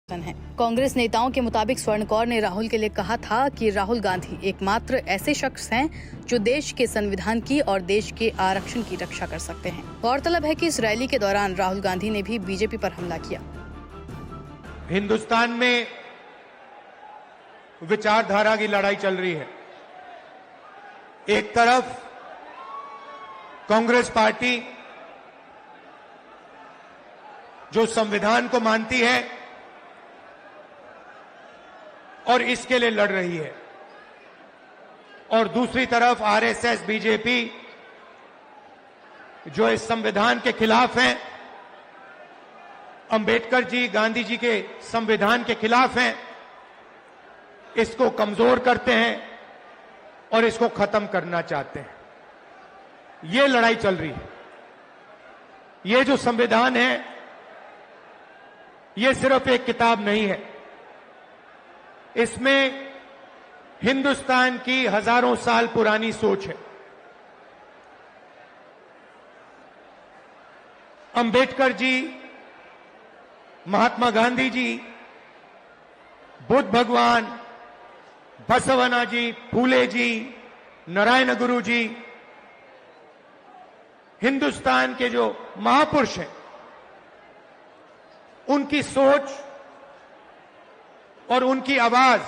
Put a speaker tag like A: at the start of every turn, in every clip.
A: है। कांग्रेस नेताओं के मुताबिक स्वर्ण कौर ने राहुल के लिए कहा था कि राहुल गांधी एकमात्र ऐसे शख्स हैं जो देश के संविधान की और देश के आरक्षण की रक्षा कर सकते हैं। गौरतलब है कि इस रैली के दौरान राहुल गांधी ने भी बीजेपी पर हमला किया।
B: हिंदुस्तान में विचारधारा की लड़ाई चल रही है। एक तरफ कांग्रेस पार्टी जो संविधान को मानती है और इसके लिए लड़ रही है, और दूसरी तरफ आरएसएस बीजेपी जो इस संविधान के खिलाफ है, अंबेडकर जी गांधी जी के संविधान के खिलाफ हैं, इसको कमजोर करते हैं और इसको खत्म करना चाहते हैं। ये लड़ाई चल रही है। ये जो संविधान है ये सिर्फ एक किताब नहीं है, इसमें हिंदुस्तान की हजारों साल पुरानी सोच है। अंबेडकर जी, महात्मा गांधी जी, बुद्ध भगवान, बसवना जी, फूले जी, नारायण गुरु जी, हिंदुस्तान के जो महापुरुष हैं, उनकी सोच और उनकी आवाज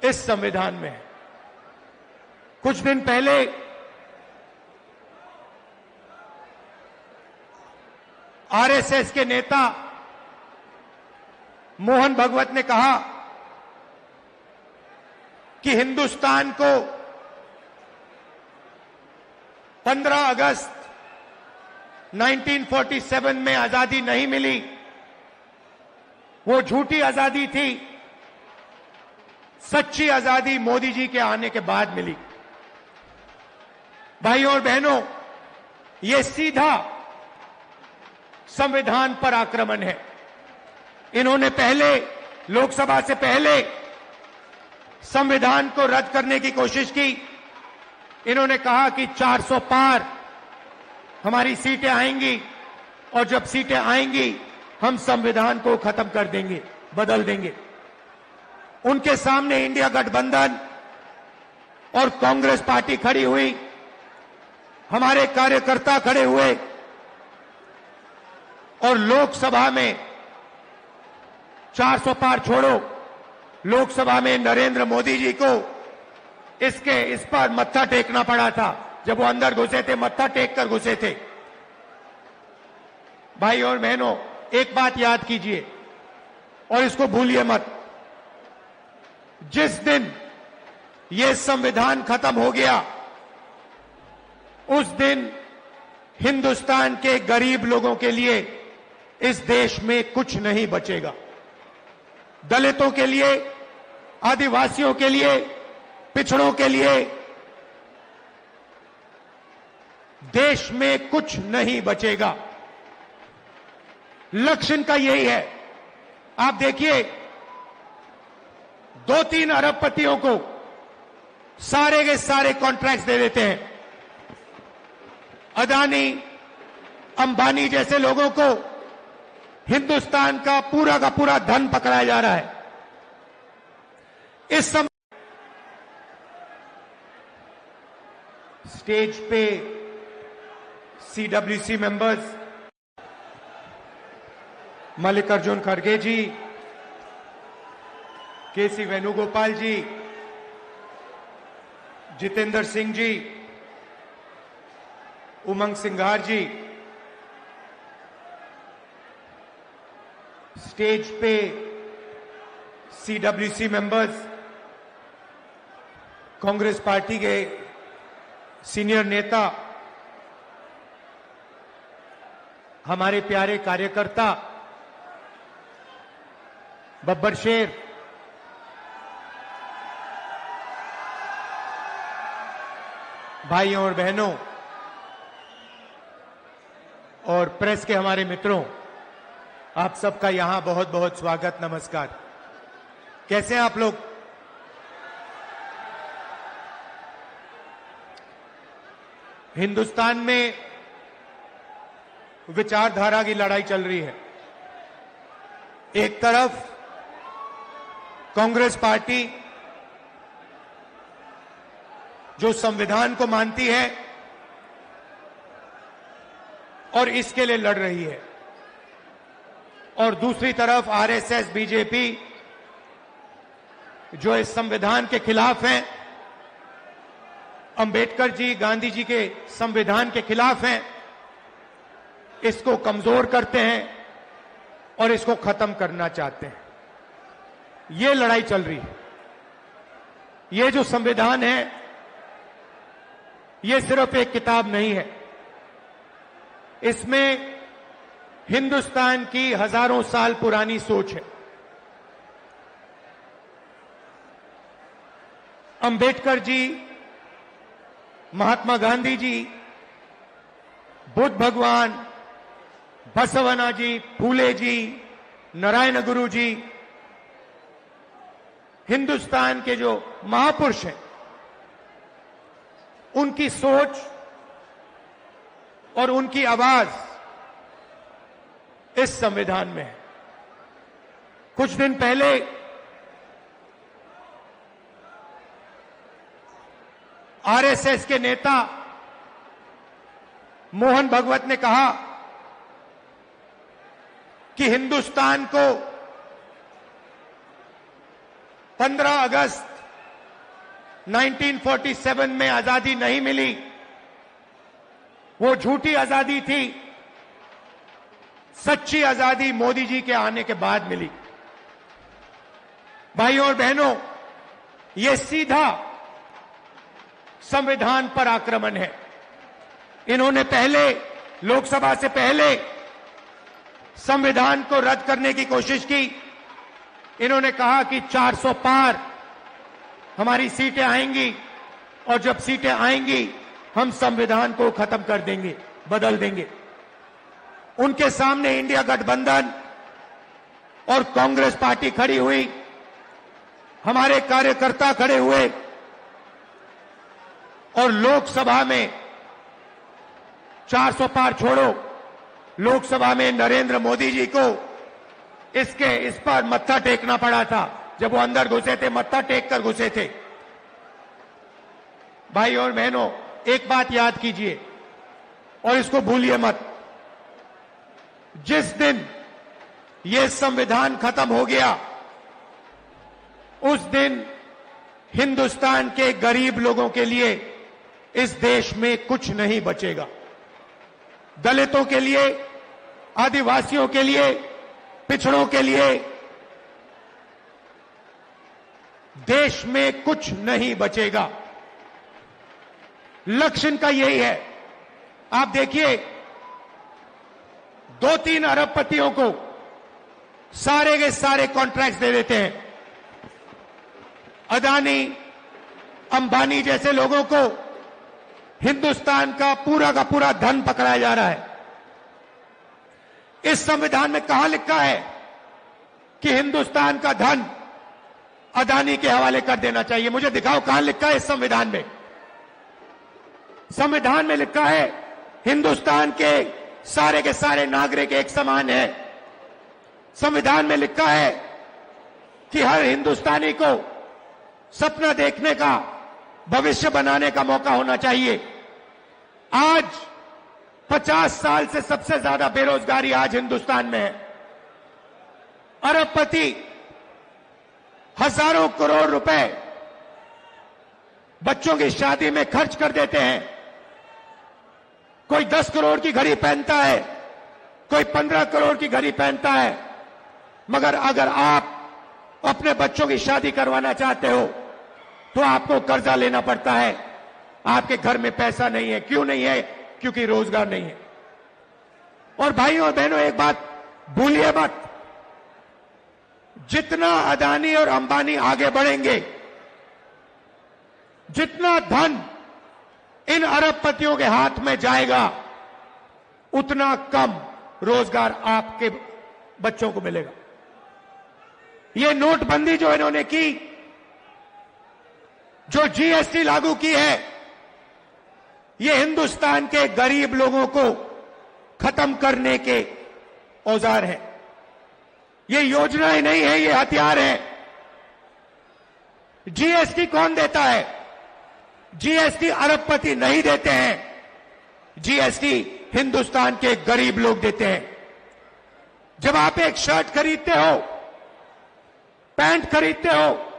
B: इस संविधान में है। कुछ दिन पहले आरएसएस के नेता मोहन भागवत ने कहा कि हिंदुस्तान को 15 अगस्त 1947 में आजादी नहीं मिली, वो झूठी आजादी थी, सच्ची आजादी मोदी जी के आने के बाद मिली। भाइयों और बहनों, ये सीधा संविधान पर आक्रमण है। इन्होंने पहले, लोकसभा से पहले संविधान को रद्द करने की कोशिश की। इन्होंने कहा कि 400 पार हमारी सीटें आएंगी, और जब सीटें आएंगी हम संविधान को खत्म कर देंगे, बदल देंगे। उनके सामने इंडिया गठबंधन और कांग्रेस पार्टी खड़ी हुई, हमारे कार्यकर्ता खड़े हुए, और लोकसभा में 400 पार छोड़ो, लोकसभा में नरेंद्र मोदी जी को इस पर मत्था टेकना पड़ा था। जब वो अंदर घुसे थे, मत्था टेक कर घुसे थे। भाई और बहनों, एक बात याद कीजिए और इसको भूलिए मत। जिस दिन ये संविधान खत्म हो गया, उस दिन हिंदुस्तान के गरीब लोगों के लिए इस देश में कुछ नहीं बचेगा। दलितों के लिए, आदिवासियों के लिए, पिछड़ों के लिए देश में कुछ नहीं बचेगा। लक्ष्य इनका यही है। आप देखिए, 2-3 अरबपतियों को सारे के सारे कॉन्ट्रैक्ट्स दे देते हैं। अदानी, अंबानी जैसे लोगों को हिंदुस्तान का पूरा धन पकड़ाया जा रहा है। इस समय स्टेज पे सीडब्ल्यूसी मेंबर्स मल्लिकार्जुन खड़गे जी, केसी वेणुगोपाल जी, जितेंद्र सिंह जी, उमंग सिंघार जी, स्टेज पे सीडब्ल्यूसी मेंबर्स, कांग्रेस पार्टी के सीनियर नेता, हमारे प्यारे कार्यकर्ता, बब्बर शेर, भाइयों और बहनों, और प्रेस के हमारे मित्रों, आप सबका यहां बहुत बहुत स्वागत, नमस्कार। कैसे हैं आप लोग? हिंदुस्तान में विचारधारा की लड़ाई चल रही है। एक तरफ कांग्रेस पार्टी जो संविधान को मानती है और इसके लिए लड़ रही है, और दूसरी तरफ आरएसएस, बीजेपी जो इस संविधान के खिलाफ हैं, अंबेडकर जी, गांधी जी के संविधान के खिलाफ हैं, इसको कमजोर करते हैं और इसको खत्म करना चाहते हैं। ये लड़ाई चल रही है। ये जो संविधान है, ये सिर्फ एक किताब नहीं है। इसमें हिंदुस्तान की हजारों साल पुरानी सोच है। अंबेडकर जी, महात्मा गांधी जी, बुद्ध भगवान, बसवना जी, फूले जी, नारायण गुरु जी, हिंदुस्तान के जो महापुरुष हैं, उनकी सोच और उनकी आवाज इस संविधान में है। कुछ दिन पहले आरएसएस के नेता मोहन भगवत ने कहा कि हिंदुस्तान को 15 अगस्त 1947 में आजादी नहीं मिली, वो झूठी आजादी थी, सच्ची आजादी मोदी जी के आने के बाद मिली। भाइयों और बहनों, ये सीधा संविधान पर आक्रमण है। इन्होंने पहले, लोकसभा से पहले संविधान को रद्द करने की कोशिश की। इन्होंने कहा कि 400 पार हमारी सीटें आएंगी, और जब सीटें आएंगी हम संविधान को खत्म कर देंगे, बदल देंगे। उनके सामने इंडिया गठबंधन और कांग्रेस पार्टी खड़ी हुई, हमारे कार्यकर्ता खड़े हुए, और लोकसभा में 400 पार छोड़ो, लोकसभा में नरेंद्र मोदी जी को इस पर मत्था टेकना पड़ा था। जब वो अंदर घुसे थे, मत्था टेक कर घुसे थे। भाई और बहनों, एक बात याद कीजिए और इसको भूलिए मत। जिस दिन ये संविधान खत्म हो गया, उस दिन हिंदुस्तान के गरीब लोगों के लिए इस देश में कुछ नहीं बचेगा। दलितों के लिए, आदिवासियों के लिए, पिछड़ों के लिए देश में कुछ नहीं बचेगा। लक्ष्य इनका यही है। आप देखिए, 2-3 अरबपतियों को सारे के सारे कॉन्ट्रैक्ट्स दे देते हैं। अदानी, अंबानी जैसे लोगों को हिंदुस्तान का पूरा धन पकड़ाया जा रहा है। इस संविधान में कहां लिखा है कि हिंदुस्तान का धन अदानी के हवाले कर देना चाहिए? मुझे दिखाओ कहां लिखा है इस संविधान में। संविधान में लिखा है हिंदुस्तान के सारे नागरिक एक समान है। संविधान में लिखा है कि हर हिंदुस्तानी को सपना देखने का, भविष्य बनाने का मौका होना चाहिए। आज 50 साल से सबसे ज्यादा बेरोजगारी आज हिंदुस्तान में है। अरबपति हजारों करोड़ रुपए बच्चों की शादी में खर्च कर देते हैं। कोई 10 करोड़ की घड़ी पहनता है, कोई 15 करोड़ की घड़ी पहनता है, मगर अगर आप अपने बच्चों की शादी करवाना चाहते हो तो आपको कर्जा लेना पड़ता है। आपके घर में पैसा नहीं है। क्यों नहीं है? क्योंकि रोजगार नहीं है। और भाइयों और बहनों, एक बात भूलिए मत, जितना अदानी और अंबानी आगे बढ़ेंगे, जितना धन इन अरबपतियों के हाथ में जाएगा, उतना कम रोजगार आपके बच्चों को मिलेगा। ये नोटबंदी जो इन्होंने की, जो जीएसटी लागू की है, ये हिंदुस्तान के गरीब लोगों को खत्म करने के औजार हैं। ये योजनाएं नहीं है, ये हथियार है। जीएसटी कौन देता है? जीएसटी अरबपति नहीं देते हैं। जीएसटी हिंदुस्तान के गरीब लोग देते हैं। जब आप एक शर्ट खरीदते हो, पैंट खरीदते हो,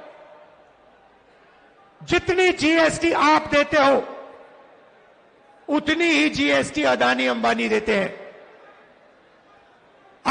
B: जितनी जीएसटी आप देते हो उतनी ही जीएसटी अदानी अंबानी देते हैं।